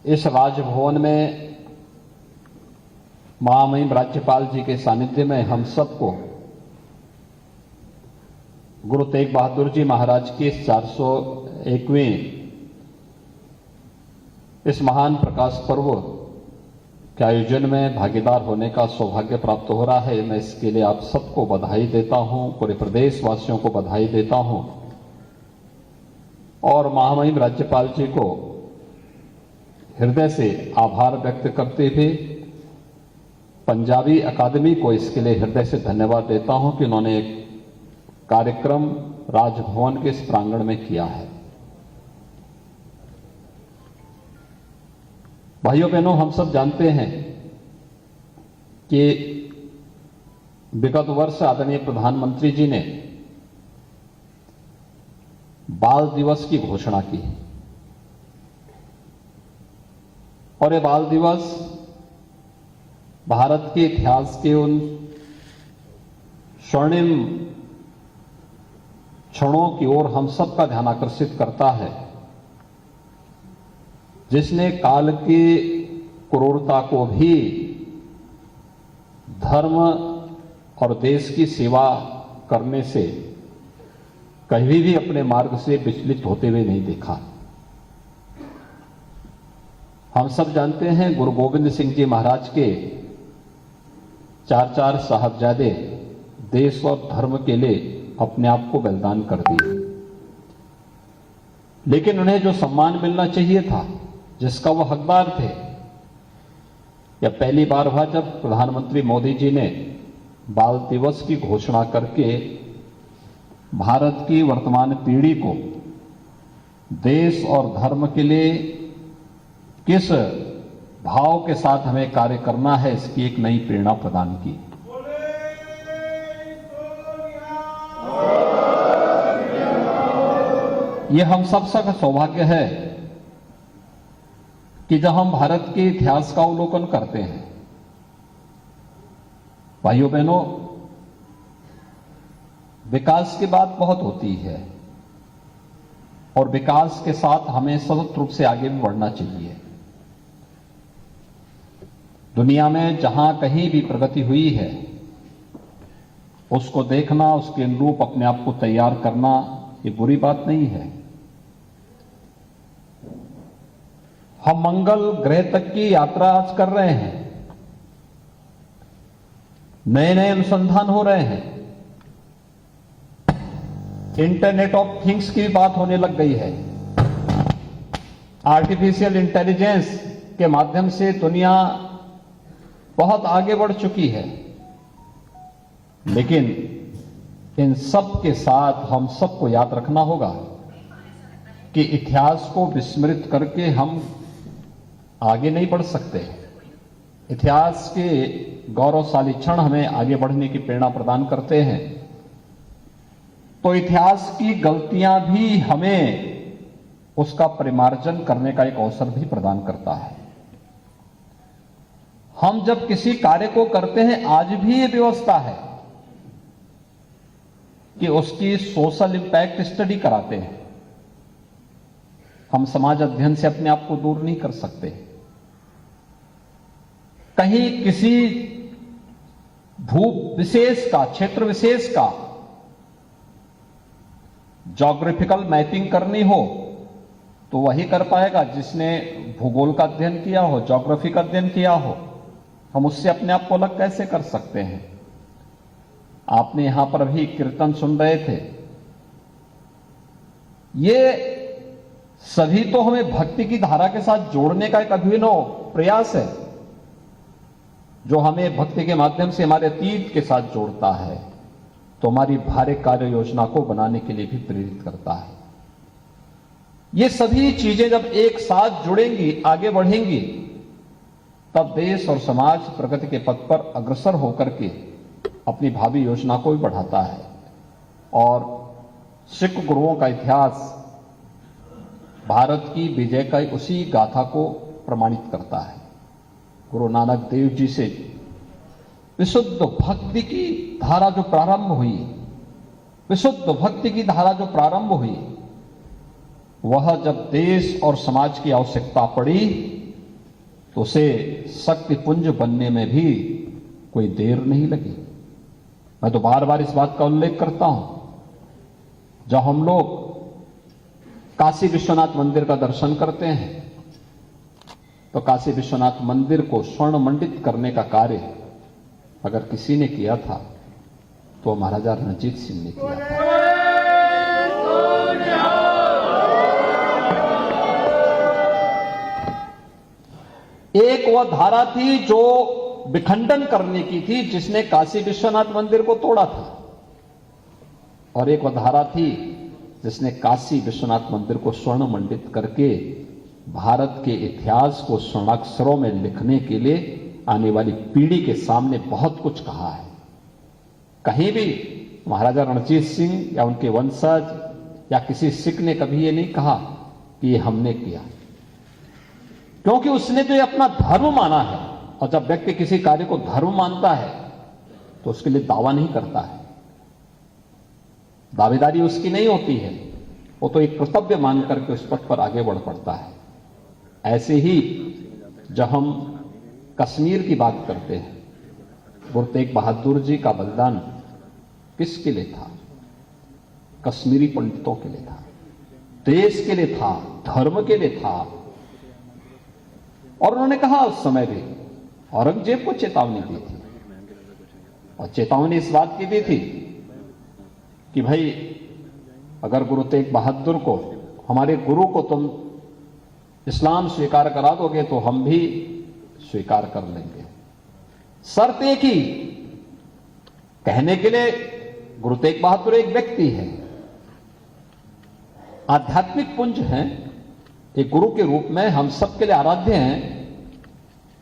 इस राजभवन में महामहिम राज्यपाल जी के सानिध्य में हम सबको गुरु तेग बहादुर जी महाराज के 401वें इस महान प्रकाश पर्व के आयोजन में भागीदार होने का सौभाग्य प्राप्त हो रहा है। मैं इसके लिए आप सबको बधाई देता हूं, पूरे प्रदेशवासियों को बधाई देता हूं और महामहिम राज्यपाल जी को हृदय से आभार व्यक्त करते हुए पंजाबी अकादमी को इसके लिए हृदय से धन्यवाद देता हूं कि उन्होंने एक कार्यक्रम राजभवन के इस प्रांगण में किया है। भाइयों बहनों, हम सब जानते हैं कि विगत वर्ष आदरणीय प्रधानमंत्री जी ने बाल दिवस की घोषणा की और ये बाल दिवस भारत के इतिहास के उन स्वर्णिम क्षणों की ओर हम सब का ध्यान आकर्षित करता है जिसने काल की क्रूरता को भी धर्म और देश की सेवा करने से कभी भी अपने मार्ग से विचलित होते हुए नहीं देखा। हम सब जानते हैं गुरु गोविंद सिंह जी महाराज के चार साहबजादे देश और धर्म के लिए अपने आप को बलिदान कर दिए, लेकिन उन्हें जो सम्मान मिलना चाहिए था, जिसका वो हकदार थे, या पहली बार हुआ जब प्रधानमंत्री मोदी जी ने बाल दिवस की घोषणा करके भारत की वर्तमान पीढ़ी को देश और धर्म के लिए किस भाव के साथ हमें कार्य करना है, इसकी एक नई प्रेरणा प्रदान की। ये हम सब का सौभाग्य है कि जब हम भारत के इतिहास का अवलोकन करते हैं, भाइयों बहनों, विकास की बात बहुत होती है और विकास के साथ हमें सतत रूप से आगे भी बढ़ना चाहिए। दुनिया में जहां कहीं भी प्रगति हुई है उसको देखना, उसके अनुरूप अपने आप को तैयार करना, ये बुरी बात नहीं है। हम मंगल ग्रह तक की यात्रा आज कर रहे हैं, नए नए अनुसंधान हो रहे हैं, इंटरनेट ऑफ थिंग्स की बात होने लग गई है, आर्टिफिशियल इंटेलिजेंस के माध्यम से दुनिया बहुत आगे बढ़ चुकी है। लेकिन इन सब के साथ हम सबको याद रखना होगा कि इतिहास को विस्मृत करके हम आगे नहीं बढ़ सकते। इतिहास के गौरवशाली क्षण हमें आगे बढ़ने की प्रेरणा प्रदान करते हैं, तो इतिहास की गलतियां भी हमें उसका परिमार्जन करने का एक अवसर भी प्रदान करता है। हम जब किसी कार्य को करते हैं, आज भी ये व्यवस्था है कि उसकी सोशल इंपैक्ट स्टडी कराते हैं। हम समाज अध्ययन से अपने आप को दूर नहीं कर सकते। कहीं किसी भू विशेष का, क्षेत्र विशेष का ज्योग्राफिकल मैपिंग करनी हो तो वही कर पाएगा जिसने भूगोल का अध्ययन किया हो, ज्योग्राफी का अध्ययन किया हो। हम उससे अपने आप को अलग कैसे कर सकते हैं? आपने यहां पर अभी कीर्तन सुन रहे थे, ये सभी तो हमें भक्ति की धारा के साथ जोड़ने का एक अभिनव प्रयास है, जो हमें भक्ति के माध्यम से हमारे अतीत के साथ जोड़ता है, तो हमारी भारी कार्य योजना को बनाने के लिए भी प्रेरित करता है। ये सभी चीजें जब एक साथ जुड़ेंगी, आगे बढ़ेंगी, तब देश और समाज प्रगति के पथ पर अग्रसर होकर के अपनी भावी योजना को भी बढ़ाता है। और सिख गुरुओं का इतिहास भारत की विजय का उसी गाथा को प्रमाणित करता है। गुरु नानक देव जी से विशुद्ध भक्ति की धारा जो प्रारंभ हुई, विशुद्ध भक्ति की धारा जो प्रारंभ हुई, वह जब देश और समाज की आवश्यकता पड़ी तो उसे शक्ति पुंज बनने में भी कोई देर नहीं लगी। मैं तो बार बार इस बात का उल्लेख करता हूं, जब हम लोग काशी विश्वनाथ मंदिर का दर्शन करते हैं तो काशी विश्वनाथ मंदिर को स्वर्ण मंडित करने का कार्य अगर किसी ने किया था तो महाराजा रणजीत सिंह ने किया था। एक वह धारा थी जो विखंडन करने की थी, जिसने काशी विश्वनाथ मंदिर को तोड़ा था, और एक वह धारा थी जिसने काशी विश्वनाथ मंदिर को स्वर्ण मंडित करके भारत के इतिहास को स्वर्णाक्षरों में लिखने के लिए आने वाली पीढ़ी के सामने बहुत कुछ कहा है। कहीं भी महाराजा रणजीत सिंह या उनके वंशज या किसी सिख ने कभी ये नहीं कहा कि ये हमने किया, क्योंकि उसने तो ये अपना धर्म माना है, और जब व्यक्ति किसी कार्य को धर्म मानता है तो उसके लिए दावा नहीं करता है, दावेदारी उसकी नहीं होती है, वो तो एक कर्तव्य मान करके उस पथ पर आगे बढ़ पड़ता है। ऐसे ही जब हम कश्मीर की बात करते हैं, गुरु तेग बहादुर जी का बलिदान किसके लिए था? कश्मीरी पंडितों के लिए था, देश के लिए था, धर्म के लिए था। और उन्होंने कहा उस समय भी, औरंगजेब को चेतावनी दी थी, और चेतावनी इस बात की दी थी कि भाई अगर गुरु तेग बहादुर को, हमारे गुरु को तुम इस्लाम स्वीकार करा दोगे तो हम भी स्वीकार कर लेंगे। शर्त एक ही, कहने के लिए गुरु तेग बहादुर एक व्यक्ति है, आध्यात्मिक पुंज हैं, एक गुरु के रूप में हम सबके लिए आराध्य हैं,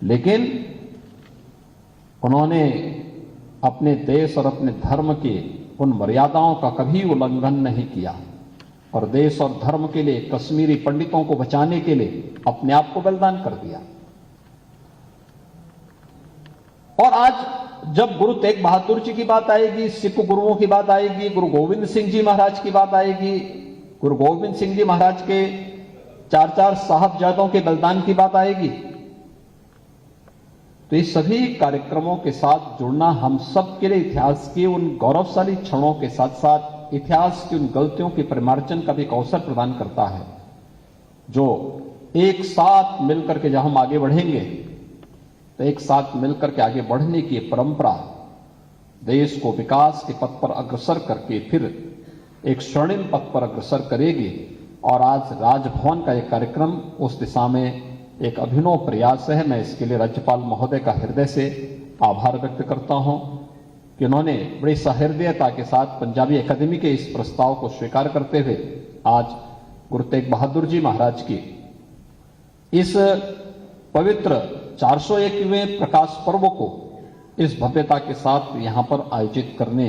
लेकिन उन्होंने अपने देश और अपने धर्म के उन मर्यादाओं का कभी उल्लंघन नहीं किया, और देश और धर्म के लिए, कश्मीरी पंडितों को बचाने के लिए अपने आप को बलिदान कर दिया। और आज जब गुरु तेग बहादुर जी की बात आएगी, सिख गुरुओं की बात आएगी, गुरु गोविंद सिंह जी महाराज की बात आएगी, गुरु गोविंद सिंह जी महाराज के 4 साहबजादों के बलिदान की बात आएगी, तो ये सभी कार्यक्रमों के साथ जुड़ना हम सब के लिए इतिहास के उन गौरवशाली क्षणों के साथ साथ इतिहास की उन गलतियों के परिमार्जन का भी एक अवसर प्रदान करता है, जो एक साथ मिलकर के जब हम आगे बढ़ेंगे तो एक साथ मिलकर के आगे बढ़ने की परंपरा देश को विकास के पथ पर अग्रसर करके फिर एक स्वर्णिम पथ पर अग्रसर करेगी। और आज राजभवन का एक कार्यक्रम उस दिशा में एक अभिनव प्रयास है। मैं इसके लिए राज्यपाल महोदय का हृदय से आभार व्यक्त करता हूं कि उन्होंने बड़ी सहृदयता के साथ पंजाबी अकादमी के इस प्रस्ताव को स्वीकार करते हुए आज गुरु तेग बहादुर जी महाराज की इस पवित्र 401वें प्रकाश पर्व को इस भव्यता के साथ यहां पर आयोजित करने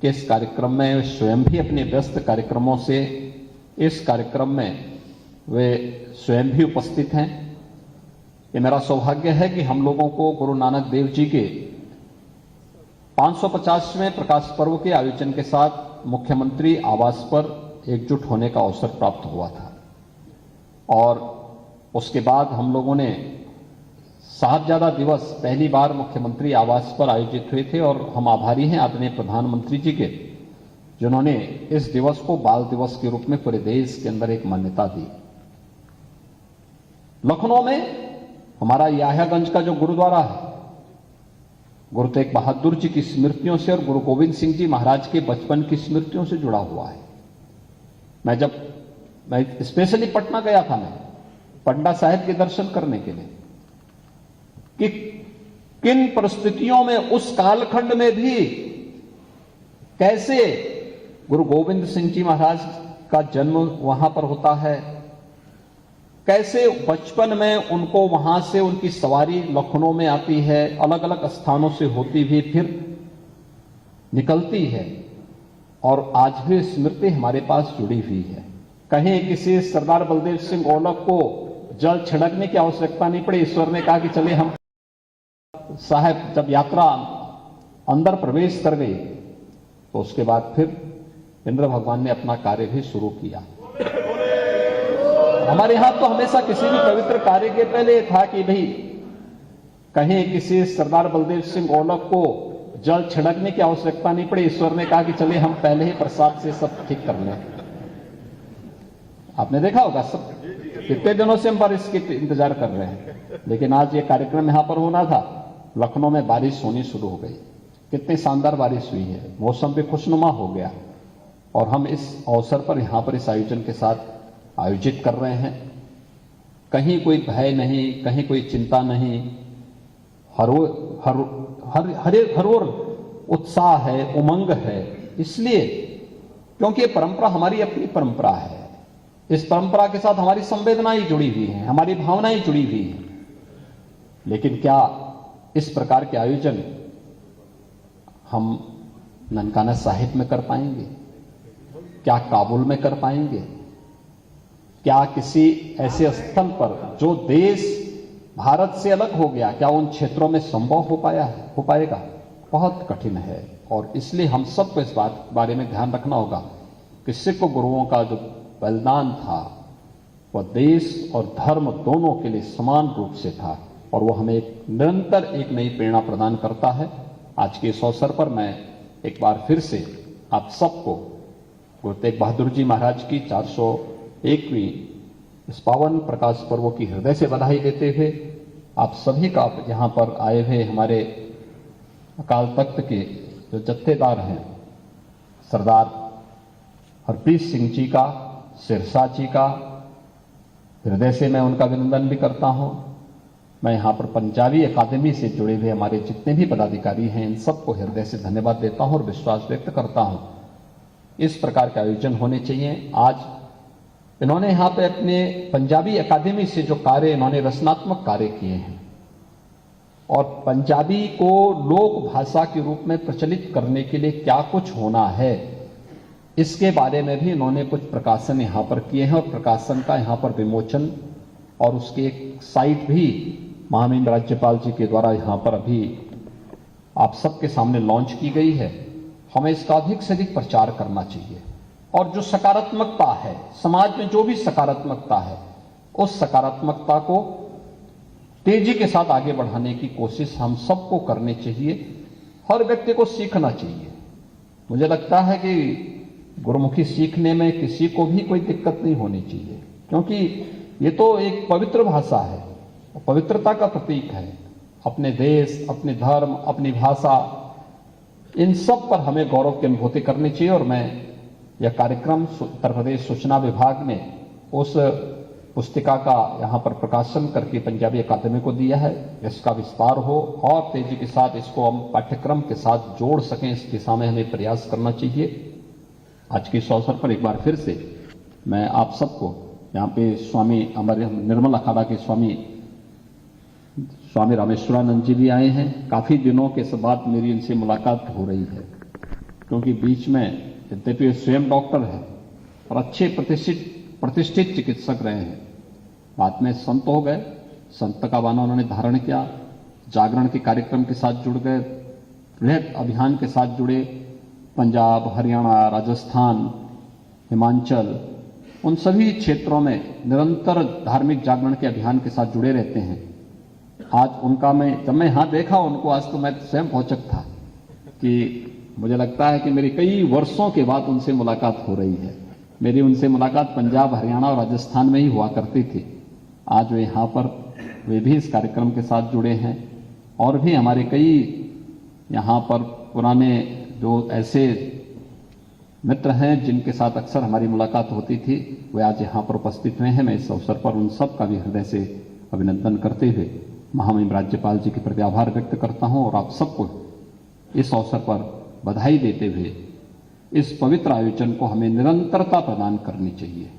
के इस कार्यक्रम में स्वयं भी अपने व्यस्त कार्यक्रमों से इस कार्यक्रम में वे स्वयं भी उपस्थित हैं। ये मेरा सौभाग्य है कि हम लोगों को गुरु नानक देव जी के 550वें प्रकाश पर्व के आयोजन के साथ मुख्यमंत्री आवास पर एकजुट होने का अवसर प्राप्त हुआ था, और उसके बाद हम लोगों ने साहबजादा दिवस पहली बार मुख्यमंत्री आवास पर आयोजित हुए थे, और हम आभारी हैं आदरणीय प्रधानमंत्री जी के, जिन्होंने इस दिवस को बाल दिवस के रूप में पूरे देश के अंदर एक मान्यता दी। लखनऊ में हमारा याह्यागंज का जो गुरुद्वारा है, गुरु तेग बहादुर जी की स्मृतियों से और गुरु गोविंद सिंह जी महाराज के बचपन की स्मृतियों से जुड़ा हुआ है। मैं स्पेशली पटना गया था, मैं पटना साहिब के दर्शन करने के लिए, कि किन परिस्थितियों में उस कालखंड में भी कैसे गुरु गोविंद सिंह जी महाराज का जन्म वहां पर होता है, कैसे बचपन में उनको वहां से उनकी सवारी लखनऊ में आती है, अलग अलग स्थानों से होती हुई फिर निकलती है, और आज भी स्मृति हमारे पास जुड़ी हुई है। कहीं किसी सरदार बलदेव सिंह गोलक को जल छिड़कने की आवश्यकता नहीं पड़ी, ईश्वर ने कहा कि चले हम साहब जब यात्रा अंदर प्रवेश कर गई तो उसके बाद फिर इंद्र भगवान ने अपना कार्य भी शुरू किया। हमारे यहां तो हमेशा किसी भी पवित्र कार्य के पहले था कि भाई कहीं किसी सरदार बलदेव सिंह ओलख को जल छिड़कने की आवश्यकता नहीं पड़ी। ईश्वर ने कहा कि चलिए हम पहले ही प्रसाद से सब ठीक कर लें। आपने देखा होगा, सब कितने दिनों से हम बारिश के इंतजार कर रहे हैं, लेकिन आज ये कार्यक्रम यहां पर होना था। लखनऊ में बारिश होनी शुरू हो गई, कितनी शानदार बारिश हुई है, मौसम भी खुशनुमा हो गया। और हम इस अवसर पर यहां पर इस आयोजन के साथ आयोजित कर रहे हैं। कहीं कोई भय नहीं, कहीं कोई चिंता नहीं, हर ओर उत्साह है, उमंग है। इसलिए क्योंकि ये परंपरा हमारी अपनी परंपरा है। इस परंपरा के साथ हमारी संवेदनाएं जुड़ी हुई हैं, हमारी भावनाएं जुड़ी हुई हैं। लेकिन क्या इस प्रकार के आयोजन हम ननकाना साहिब में कर पाएंगे? क्या काबुल में कर पाएंगे? क्या किसी ऐसे स्थल पर जो देश भारत से अलग हो गया, क्या उन क्षेत्रों में संभव हो पाएगा? बहुत कठिन है। और इसलिए हम सबको इस बारे में ध्यान रखना होगा कि सिख गुरुओं का जो बलिदान था वह देश और धर्म दोनों के लिए समान रूप से था, और वह हमें निरंतर एक नई प्रेरणा प्रदान करता है। आज के इस अवसर पर मैं एक बार फिर से आप सबको गुरु तेग बहादुर जी महाराज की 401वीं इस पावन प्रकाश पर्व की हृदय से बधाई देते हुए आप सभी का यहाँ पर आए हुए हमारे अकाल तख्त के जो जत्थेदार हैं, सरदार हरप्रीत सिंह जी का, सिरसा जी का, हृदय से मैं उनका अभिनंदन भी करता हूं। मैं यहां पर पंजाबी अकादमी से जुड़े हुए हमारे जितने भी पदाधिकारी हैं, इन सबको हृदय से धन्यवाद देता हूं और विश्वास व्यक्त करता हूं इस प्रकार के आयोजन होने चाहिए। आज इन्होंने यहां पे अपने पंजाबी अकादमी से जो कार्य, इन्होंने रचनात्मक कार्य किए हैं और पंजाबी को लोक भाषा के रूप में प्रचलित करने के लिए क्या कुछ होना है, इसके बारे में भी इन्होंने कुछ प्रकाशन यहां पर किए हैं और प्रकाशन का यहां पर विमोचन और उसकी एक साइट भी महामहिम राज्यपाल जी के द्वारा यहां पर अभी आप सबके सामने लॉन्च की गई है। हमें इसका अधिक से अधिक प्रचार करना चाहिए और जो सकारात्मकता है समाज में, जो भी सकारात्मकता है, उस सकारात्मकता को तेजी के साथ आगे बढ़ाने की कोशिश हम सबको करनी चाहिए। हर व्यक्ति को सीखना चाहिए। मुझे लगता है कि गुरुमुखी सीखने में किसी को भी कोई दिक्कत नहीं होनी चाहिए, क्योंकि ये तो एक पवित्र भाषा है, पवित्रता का प्रतीक है। अपने देश, अपने धर्म, अपनी भाषा, इन सब पर हमें गौरव की अनुभूति करनी चाहिए। और मैं यह कार्यक्रम उत्तर प्रदेश सूचना विभाग ने उस पुस्तिका का यहाँ पर प्रकाशन करके पंजाबी अकादमी को दिया है। इसका विस्तार हो और तेजी के साथ इसको हम पाठ्यक्रम के साथ जोड़ सकें, इस दिशा में हमें प्रयास करना चाहिए। आज के इस अवसर पर एक बार फिर से मैं आप सबको यहाँ पे स्वामी हमारे निर्मल अखाड़ा के स्वामी रामेश्वरानंद जी भी आए हैं। काफी दिनों के बाद मेरी इनसे मुलाकात हो रही है, क्योंकि बीच में यद्यपि स्वयं डॉक्टर है और अच्छे प्रतिष्ठित चिकित्सक रहे हैं, बाद में संत हो गए। संत का बाना उन्होंने धारण किया, जागरण के कार्यक्रम के साथ जुड़ गए, वृहद अभियान के साथ जुड़े। पंजाब, हरियाणा, राजस्थान, हिमाचल, उन सभी क्षेत्रों में निरंतर धार्मिक जागरण के अभियान के साथ जुड़े रहते हैं। आज उनका जब मैं यहां देखा उनको, आज तो मैं स्वयं भौचक था कि मुझे लगता है कि मेरी कई वर्षों के बाद उनसे मुलाकात हो रही है। मेरी उनसे मुलाकात पंजाब, हरियाणा और राजस्थान में ही हुआ करती थी। आज वे यहाँ पर वे भी इस कार्यक्रम के साथ जुड़े हैं और भी हमारे कई यहाँ पर पुराने जो ऐसे मित्र हैं जिनके साथ अक्सर हमारी मुलाकात होती थी, वे आज यहाँ पर उपस्थित हुए हैं। मैं इस अवसर पर उन सब का भी हृदय से अभिनंदन करते हुए महामहिम राज्यपाल जी के प्रति आभार व्यक्त करता हूँ और आप सबको इस अवसर पर बधाई देते हुए इस पवित्र आयोजन को हमें निरंतरता प्रदान करनी चाहिए।